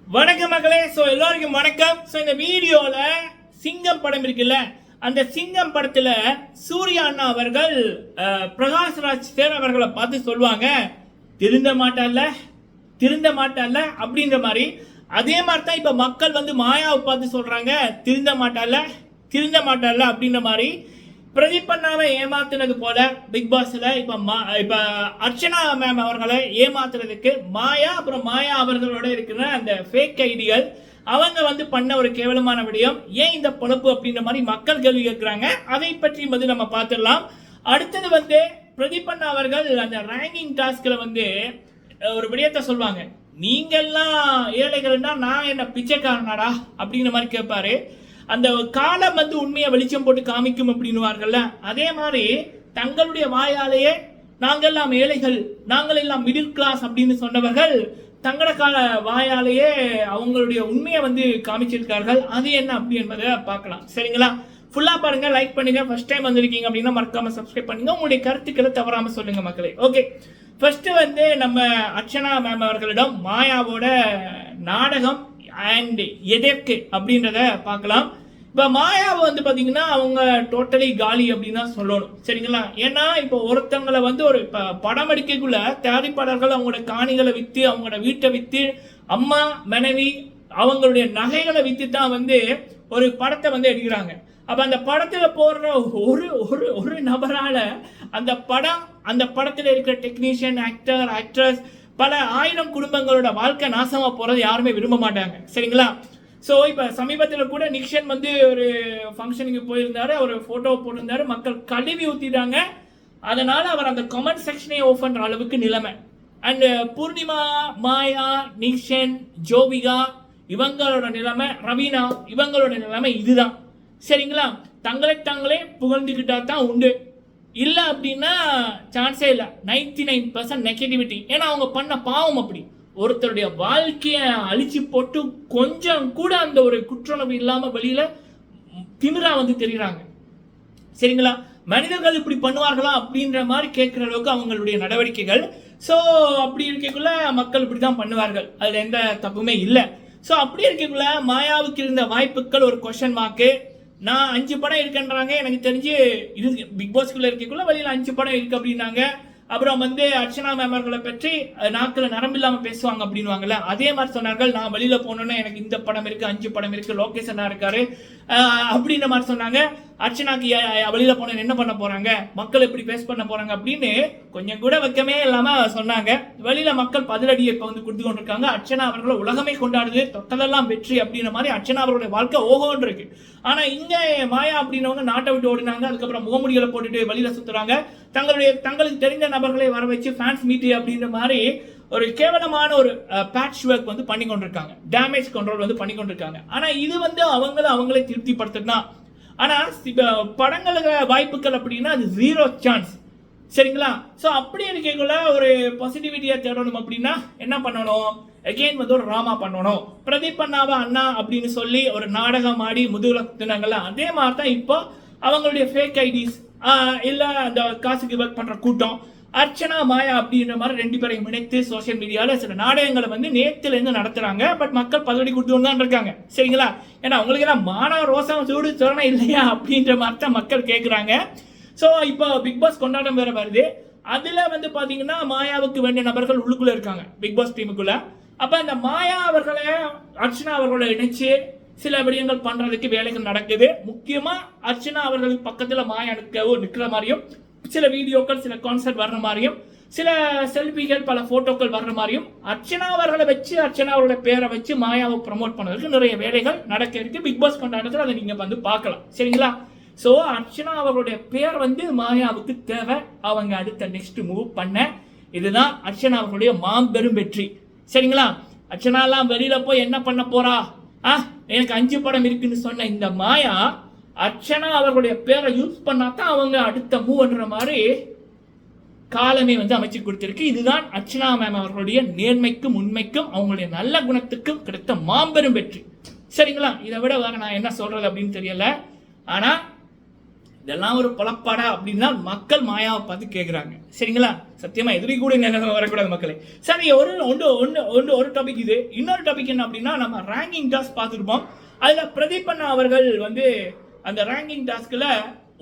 வணக்கம் மக்களே. எல்லாருக்கும் வணக்கம். இந்த வீடியோல சிங்கம் படம் இருக்குல்ல, அந்த சிங்கம் படத்துல சூர்யா அண்ணா அவர்கள் பிரகாஷ்ராஜ் சார் அவர்களை பார்த்து சொல்லுவாங்க, திருந்த மாட்டால அப்படின்ற மாதிரி. அதே மாதிரி தான் இப்ப மக்கள் மாயாவை பார்த்து சொல்றாங்க, திருந்த மாட்டால அப்படின்ற மாதிரி. பிரதீப் அண்ணாவை ஏமாத்துனது போல பிக் பாஸ்ல இப்ப அர்ச்சனா மேம் அவர்களை ஏமாத்துறதுக்கு மாயா அப்புறம் மாயா அவர்களோட இருக்கிற அந்த ஃபேக் ஐடிகள் அவங்க பண்ண ஒரு கேவலமான விடயம். ஏன் இந்த பொழப்பு அப்படின்ற மாதிரி மக்கள் கேள்வி கேட்கிறாங்க. அதை பற்றி நம்ம பார்த்துடலாம். அடுத்தது பிரதீப் அண்ணா அவர்கள் அந்த ரேங்கிங் டாஸ்க்ல ஒரு விடயத்தை சொல்லுவாங்க, நீங்கெல்லாம் ஏழைகள்னா நான் என்ன பிச்சைக்காரனாடா அப்படிங்கிற மாதிரி கேட்பாரு. அந்த காலம் உண்மையை வெளிச்சம் போட்டு காமிக்கும் அப்படின்னுவார்கள்ல, அதே மாதிரி தங்களுடைய வாயாலேயே நாங்கெல்லாம் ஏழைகள், நாங்கள் எல்லாம் மிடில் கிளாஸ் அப்படின்னு சொன்னவர்கள் தங்கள கால வாயாலேயே அவங்களுடைய உண்மையை காமிச்சிருக்கார்கள். அது என்ன அப்படி என்பதை பார்க்கலாம். சரிங்களா? ஃபுல்லா பாருங்க, லைக் பண்ணுங்க. ஃபர்ஸ்ட் டைம் வந்திருக்கீங்க அப்படின்னா மறக்காம சப்ஸ்கிரைப் பண்ணுங்க. உங்களுடைய கருத்துக்களை தவறாம சொல்லுங்க மக்களே. ஓகே, ஃபர்ஸ்ட் நம்ம அர்ச்சனா மேம் அவர்களிடம் மாயாவோட நாடகம் அண்ட் எதற்கு அப்படின்றத பார்க்கலாம். இப்போ மாயாவை பார்த்தீங்கன்னா அவங்க டோட்டலி காலி அப்படின்னு தான் சொல்லணும். சரிங்களா? ஏன்னா இப்போ ஒருத்தங்களை ஒரு படம் எடுக்கக்குள்ள தயாரிப்பாளர்கள் அவங்களோட காணிகளை விற்று, அவங்களோட வீட்டை விற்று, அம்மா மனைவி அவங்களுடைய நகைகளை விற்று தான் ஒரு படத்தை எடுக்கிறாங்க. அப்ப அந்த படத்துல போடுற ஒரு நபரால அந்த படத்துல இருக்கிற டெக்னீஷியன், ஆக்டர், ஆக்ட்ரஸ், பல ஆயிரம் குடும்பங்களோட வாழ்க்கை நாசமா போறது யாருமே விரும்ப மாட்டாங்க. சரிங்களா? ஸோ இப்போ சமீபத்தில் கூட நிக்ஷன் ஒரு ஃபங்க்ஷனுக்கு போயிருந்தாரு, ஒரு ஃபோட்டோ போட்டிருந்தாரு, மக்கள் கழுவி ஊற்றிட்டாங்க. அதனால அவர் அந்த கமெண்ட் செக்ஷனே ஓப்பன் பண்ற அளவுக்கு நிலைமை. அண்ட் பூர்ணிமா, மாயா, நிக்ஷன், ஜோவிகா இவங்களோட நிலைமை, ரவீனா இவங்களோட நிலைமை இதுதான். சரிங்களா? தாங்களே புகழ்ந்துக்கிட்டா தான் உண்டு, இல்லை அப்படின்னா சான்ஸே இல்லை. 99% நெகட்டிவிட்டி. ஏன்னா அவங்க பண்ண பாவம் அப்படி. ஒருத்தருடைய வாழ்க்கையை அழிச்சு போட்டு கொஞ்சம் கூட அந்த ஒரு குற்றுணர்வு இல்லாம வெளியில திமிரா தெரியுறாங்க. சரிங்களா? மனிதர்கள் இப்படி பண்ணுவார்களா அப்படின்ற மாதிரி கேட்கிற அளவுக்கு அவங்களுடைய நடவடிக்கைகள். ஸோ அப்படி இருக்கக்குள்ள மக்கள் இப்படிதான் பண்ணுவார்கள், அதுல எந்த தப்புமே இல்லை. ஸோ அப்படி இருக்கக்குள்ள மாயாவுக்கு இருந்த வாய்ப்புகள் ஒரு கொஸ்டின் மார்க்கு. நான் 5 படம் இருக்குன்றாங்க, எனக்கு தெரிஞ்சு இது பிக் பாஸ்குள்ள இருக்கக்குள்ள வெளியில 5 படம் இருக்கு அப்படின்னாங்க. அப்புறம் அர்ச்சனா மேம் அவர்களை பற்றி நாட்கள் நரம்பு இல்லாம பேசுவாங்க அப்படின்வாங்கல்ல, அதே மாதிரி சொன்னார்கள். நான் வெளியில போனோன்னா எனக்கு இந்த படம் இருக்கு, 5 படம் இருக்கு, லோகேஷனா இருக்காரு அப்படின்ற மாதிரி சொன்னாங்க. அர்ச்சனாக்கு வெளியில போன என்ன பண்ண போறாங்க, மக்கள் எப்படி பேஸ் பண்ண போறாங்க அப்படின்னு கொஞ்சம் கூட வைக்கமே இல்லாம சொன்னாங்க. வெளியில மக்கள் பதிலடியை இப்ப கொடுத்து கொண்டிருக்காங்க. அர்ச்சனா அவர்களை உலகமே கொண்டாடுது, தொட்டதெல்லாம் வெற்றி அப்படின்ற மாதிரி அர்ச்சனா அவர்களுடைய வாழ்க்கை ஓகோன்னு இருக்கு. ஆனா இங்க மாயா அப்படின்னவங்க நாட்டை விட்டு ஓடினாங்க. அதுக்கப்புறம் முகமுடிகளை போட்டுட்டு வெளியில சுத்துறாங்க. தங்களுக்கு தெரிந்த நபர்களை வர வச்சு ஃபேன்ஸ் மீட் அப்படின்ற மாதிரி ஒரு கேவலமான ஒரு பேட்ச் ஒர்க் பண்ணி கொண்டிருக்காங்க, டேமேஜ் கண்ட்ரோல் பண்ணி கொண்டிருக்காங்க. ஆனா இது அவங்களே திருப்திப்படுத்துனா. ஆனா படங்களுக்கு வாய்ப்புகள் அப்படின்னா அது 0 சான்ஸ். சரிங்களா? ஸோ அப்படி இருக்கக்குள்ள ஒரு பாசிட்டிவிட்டியா தேடணும் அப்படின்னா என்ன பண்ணணும், அகெயின் ஒரு ராமா பண்ணணும். பிரதீப் அண்ணாவா அண்ணா அப்படின்னு சொல்லி ஒரு நாடகம் ஆடி முதுகுல குத்துனாங்கல்ல, அதே மாதிரி தான் இப்போ அவங்களுடைய ஃபேக் ஐடிஸ் இல்ல அந்த காசுக்கு ஒர்க் பண்ற கூட்டம் அர்ச்சனா மாயா அப்படின்ற மாதிரி 2 பேரையும் இணைத்து சோசியல் மீடியாவில் சில நாடகங்களை நேத்துல இருந்து நடத்துறாங்க. பட் மக்கள் பதிலடி கொடுத்து தான் இருக்காங்க. சரிங்களா? ஏன்னா அவங்களுக்கு எல்லாம் மான ரோசம் சூடு சொரணம் இல்லையா அப்படின்ற மாதிரி தான் மக்கள் கேட்குறாங்க. ஸோ இப்போ பிக் பாஸ் கொண்டாட்டம் வேற வருது. அதுல பாத்தீங்கன்னா மாயாவுக்கு வேண்டிய நபர்கள் உள்ளுக்குள்ள இருக்காங்க பிக் பாஸ் டீமுக்குள்ள. அப்ப இந்த மாயா அவர்களை அர்ச்சனா அவர்களை இணைச்சு சில விடயங்கள் பண்றதுக்கு வேலைகள் நடக்குது. முக்கியமா அர்ச்சனா அவர்களுக்கு பக்கத்துல மாயா நிற்கிற மாதிரியும், சில வீடியோக்கள், சில கான்செப்ட் வர்ற மாதிரியும், சில செல்ஃபிகள், பல போட்டோக்கள் வர்ற மாதிரியும், அர்ச்சனா அவர்களை வச்சு அர்ச்சனா அவரோட பேரை வச்சு மாயாவை ப்ரமோட் பண்ணதுக்கு நிறைய வேலைகள் நடக்க இருக்கு. பிக் பாஸ் கொண்டாட்டத்தில் அதை நீங்க பார்க்கலாம். சரிங்களா? ஸோ அர்ச்சனா அவர்களுடைய பேர் மாயாவுக்கு தேவை. அவங்க அடுத்த நெக்ஸ்ட் மூவ் பண்ண இதுதான் அர்ச்சனா அவர்களுடைய மாபெரும் வெற்றி. சரிங்களா? அர்ச்சனா எல்லாம் வெளியில போய் என்ன பண்ண போறா, எனக்கு 5 படம் இருக்குன்னு சொன்ன இந்த மாயா அர்ச்சனா அவர்களுடைய பேரை யூஸ் பண்ணாதான் அவங்க அடுத்த மூவ்ன்ற மாதிரி காலமே அமைச்சு கொடுத்திருக்கு. இதுதான் அர்ச்சனா மேம் அவர்களுடைய நேர்மைக்கும் உண்மைக்கும் அவங்களுடைய நல்ல குணத்துக்கும் கிடைத்த மாபெரும் வெற்றி. சரிங்களா? இதை விட வேற நான் என்ன சொல்றது அப்படின்னு தெரியல. ஆனா இதெல்லாம் ஒரு பொழப்பாடா அப்படின்னா மக்கள் மாயாவை பார்த்து கேட்குறாங்க. சரிங்களா? சத்தியமா எதிரி கூட என்ன வரக்கூடாது மக்களே. சரி, ஒரு டாபிக் இது. இன்னொரு டாபிக் என்ன அப்படின்னா, நம்ம ரேங்கிங் டாஸ்க் பார்த்துருப்போம். அதில் பிரதீப் அண்ணா அவர்கள் வந்து அந்த ரேங்கிங் டாஸ்கில்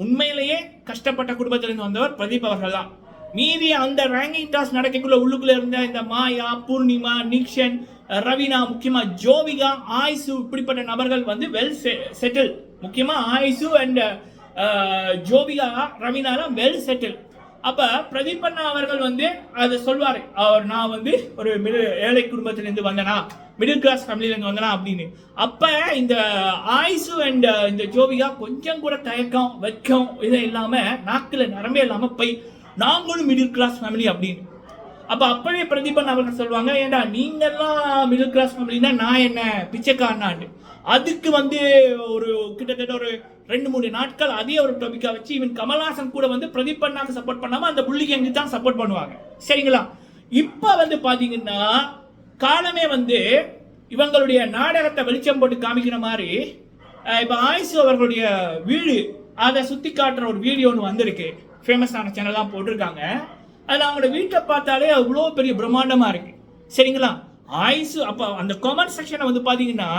உண்மையிலேயே கஷ்டப்பட்ட குடும்பத்திலிருந்து வந்தவர் பிரதீப் அவர்கள் தான். மீதி அந்த ரேங்கிங் டாஸ்க் நடக்கக்குள்ள உள்ளுக்குள்ள இருந்த இந்த மாயா, பூர்ணிமா, நிக்ஷன், ரவீனா, முக்கியமா ஜோவிகா, ஆயுசு, இப்படிப்பட்ட நபர்கள் வந்து வெல் செட்டில். முக்கியமா ஆயுசு அண்ட் ஜோவிகா, ரவீனாலாம் வெல் செட்டில். அப்ப பிரதீப் அண்ணா அவர்கள் வந்து அதை சொல்வாரு, நான் வந்து ஒரு ஏழை குடும்பத்திலிருந்து வந்தனா, மிடில் கிளாஸ் ஃபேமிலியிலேருந்து வந்தனா அப்படின்னு. அப்ப இந்த ஆயுசு அண்ட் இந்த ஜோவிகா கொஞ்சம் கூட தயக்கம் வெக்கம் இதை இல்லாம, நாக்கில் நரம்பே இல்லாம போய் நாங்களும் மிடில் கிளாஸ் ஃபேமிலி அப்படின்னு. அப்ப அப்பவே பிரதீபன் அவர்கள் சொல்லுவாங்க, ஏண்டா நீங்கெல்லாம் மிடில் கிளாஸ் ஃபேமிலினா நான் என்ன பிச்சைக்காரனான்னு. அதுக்கு வந்து ஒரு கிட்டத்தட்ட ஒரு 2-3 நாட்கள் அதே ஒரு டாபிக்கா வச்சு இவன் கமல்ஹாசன் கூட வந்து பிரதீப் அண்ணாக்கு சப்போர்ட் பண்ணாம அந்த புள்ளிக்கு எங்க தான் சப்போர்ட் பண்ணுவாங்க. சரிங்களா? இப்ப வந்து பாத்தீங்கன்னா காலமே வந்து இவங்களுடைய நாடகத்தை வெளிச்சம் போட்டு காமிக்கிற மாதிரி இப்ப ஆயுசு அவர்களுடைய வீடு அதை சுத்தி காட்டுற ஒரு வீடியோ ஒன்று வந்திருக்கு. ஃபேமஸான சேனல் தான் போட்டிருக்காங்க. அதில் அவங்களோட வீட்டை பார்த்தாலே அவ்வளோ பெரிய பிரம்மாண்டமா இருக்கு. சரிங்களா? ஆயுசு அப்போ அந்த கமெண்ட் செக்ஷனை வந்து பார்த்தீங்கன்னா,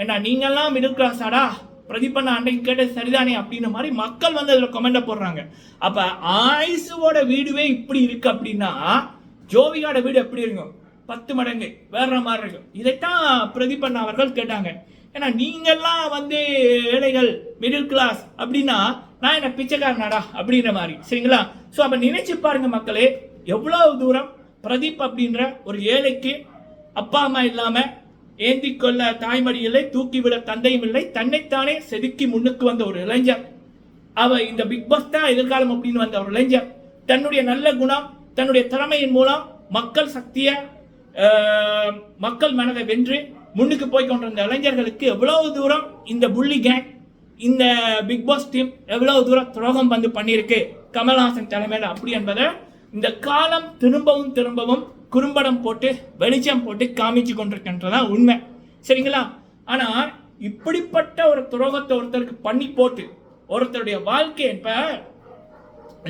ஏன்னா நீங்கள்லாம் மிடில் கிளாஸாடா, பிரதீப் அண்ணா அன்றைக்கு கேட்டது சரிதானே அப்படின்ற மாதிரி மக்கள் வந்து அதில் கமெண்ட்டை போடுறாங்க. அப்போ ஆயுசுவோட வீடுவே இப்படி இருக்கு அப்படின்னா ஜோவிகாவோட வீடு எப்படி இருக்கும்? 10 மடங்கு வேற மாதிரி இருக்கும். இதைத்தான் பிரதீப் அண்ணா அவர்கள் கேட்டாங்க. ஏன்னா நீங்கள்லாம் வந்து ஏழைகள் மிடில் கிளாஸ் அப்படின்னா நான் என்ன பிச்சைக்காரனாடா அப்படின்ற மாதிரி. சரிங்களா? ஸோ அப்போ நினைச்சு பாருங்க மக்களே, எவ்வளவு தூரம் பிரதீப் அப்படின்ற ஒரு ஏழைக்கு அப்பா அம்மா இல்லாம ஏந்தி கொள்ள தாய்மடி இல்லை, தூக்கிவிட தந்தையும் இல்லை, தன்னைத்தானே செதுக்கி முன்னுக்கு வந்த ஒரு இளைஞர். அவ இந்த பிக் பாஸ் தான் எதிர்காலம் அப்படின்னு வந்த ஒரு இளைஞர் தன்னுடைய நல்ல குணம், தன்னுடைய திறமையின் மூலம் மக்கள் சக்திய மக்கள் மனதை வென்று முன்னுக்கு போய் கொண்டிருந்த இளைஞர்களுக்கு எவ்வளவு தூரம் இந்த புள்ளி கேங், இந்த பிக் பாஸ் டீம் எவ்வளவு தூரம் துரோகம் வந்து பண்ணியிருக்கு கமல்ஹாசன் தலைமையில் அப்படி என்பதை இந்த காலம் திரும்பவும் குறும்படம் போட்டு வெளிச்சம் போட்டு காமிச்சு கொண்டிருக்கின்றதான் உண்மை. சரிங்களா? ஆனா இப்படிப்பட்ட ஒரு துரோகத்தை ஒருத்தருக்கு பண்ணி போட்டு ஒருத்தருடைய வாழ்க்கை இப்ப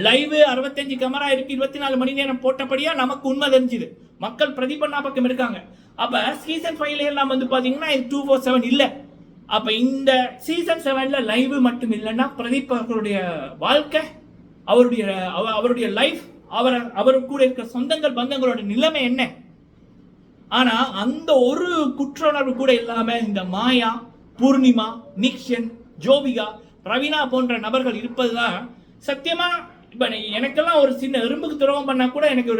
லைவ் 65 கேமரா இருக்கு, 24 மணி நேரம் போட்டபடியா நமக்கு உண்மை தெரிஞ்சுது. மக்கள் பிரதீப் அண்ணா பக்கம் இருக்காங்க. அப்ப சீசன் 5 எல்லாம் வந்து பாத்தீங்கன்னா 247 இல்ல. அப்ப இந்த சீசன் 7ல லைவ் மட்டும் இல்லைன்னா பிரதீப் அவர்களுடைய வாழ்க்கை, அவருடைய லைஃப், அவரு கூட இருக்கிற சொந்தங்கள் பந்தங்களோட நிலைமை என்ன? ஆனா அந்த ஒரு குற்றுணர்வு கூட இல்லாம இந்த மாயா, பூர்ணிமா, நிக்ஷன், ஜோவிகா, ரவீனா போன்ற நபர்கள் இருப்பதுதான் சத்தியமா. இப்ப எனக்கெல்லாம் ஒரு சின்ன எறும்புக்கு துரோகம் பண்ணா கூட எனக்கு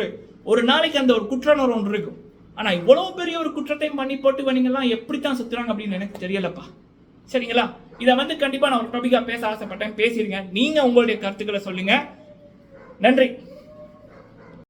ஒரு நாளைக்கு அந்த ஒரு குற்றுணர்வு ஒன்று இருக்கும். ஆனா இவ்வளவு பெரிய ஒரு குற்றத்தையும் பண்ணி போட்டு இவங்கெல்லாம் எப்படித்தான் சுத்துறாங்க அப்படின்னு எனக்கு தெரியலப்பா. சரிங்களா? இதை வந்து கண்டிப்பா நான் ஒரு டாபிக்கா பேச ஆசைப்பட்டேன், பேசிருங்க. நீங்க உங்களுடைய கருத்துக்களை சொல்லுங்க. நன்றி.